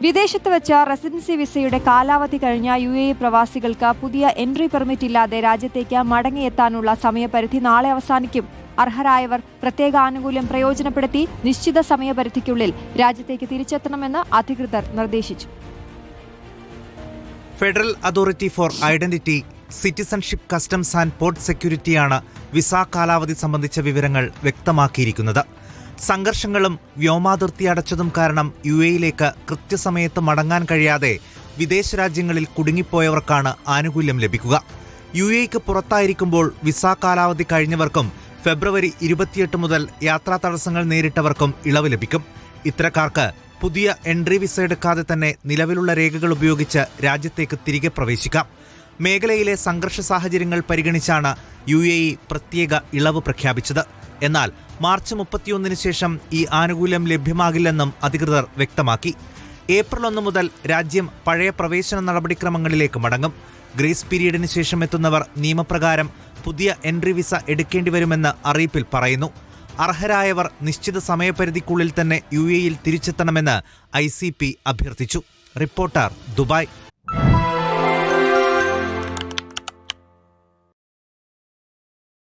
വിദേശത്ത് വെച്ച റെസിഡൻസി വിസയുടെ കാലാവധി കഴിഞ്ഞ UAE പ്രവാസികൾക്ക് പുതിയ എൻട്രി പെർമിറ്റ് ഇല്ലാതെ രാജ്യത്തേക്ക് മടങ്ങിയെത്താനുള്ള സമയപരിധി നാളെ അവസാനിക്കും. അർഹരായവർ പ്രത്യേക ആനുകൂല്യം പ്രയോജനപ്പെടുത്തി നിശ്ചിത സമയപരിധിക്കുള്ളിൽ രാജ്യത്തേക്ക് തിരിച്ചെത്തണമെന്ന് അധികൃതർ നിർദ്ദേശിച്ചു. Federal authority for identity, citizenship, customs and port സെക്യൂരിറ്റിയാണ് വിസ കാലാവധി സംബന്ധിച്ച വിവരങ്ങൾ വ്യക്തമാക്കിയിരിക്കുന്നത്. സംഘർഷങ്ങളും വ്യോമാതിർത്തി അടച്ചതും കാരണം UAEയിലേക്ക് കൃത്യസമയത്ത് മടങ്ങാൻ കഴിയാതെ വിദേശ രാജ്യങ്ങളിൽ കുടുങ്ങിപ്പോയവർക്കാണ് ആനുകൂല്യം ലഭിക്കുക. UAEക്ക് പുറത്തായിരിക്കുമ്പോൾ വിസ കാലാവധി കഴിഞ്ഞവർക്കും ഫെബ്രുവരി 28 മുതൽ യാത്രാ തടസ്സങ്ങൾ നേരിട്ടവർക്കും ഇളവ് ലഭിക്കും. ഇത്തരക്കാർക്ക് പുതിയ എൻട്രി വിസ എടുക്കാതെ തന്നെ നിലവിലുള്ള രേഖകൾ ഉപയോഗിച്ച് രാജ്യത്തേക്ക് തിരികെ പ്രവേശിക്കാം. മേഖലയിലെ സംഘർഷ സാഹചര്യങ്ങൾ പരിഗണിച്ചാണ് UAE പ്രത്യേക ഇളവ് പ്രഖ്യാപിച്ചത്. എന്നാൽ മാർച്ച് 31 ശേഷം ഈ ആനുകൂല്യം ലഭ്യമാകില്ലെന്നും അധികൃതർ വ്യക്തമാക്കി. ഏപ്രിൽ 1 മുതൽ രാജ്യം പഴയ പ്രവേശന നടപടിക്രമങ്ങളിലേക്ക് മടങ്ങും. ഗ്രേസ് പീരീഡിന് ശേഷം എത്തുന്നവർ നിയമപ്രകാരം പുതിയ എൻട്രി വിസ എടുക്കേണ്ടി വരുമെന്ന് അറിയിപ്പിൽ പറയുന്നു. അർഹരായവർ നിശ്ചിത സമയപരിധിക്കുള്ളിൽ തന്നെ UAEയിൽ തിരിച്ചെത്തണമെന്ന് ICP അഭ്യർത്ഥിച്ചു. Reporter, Dubai.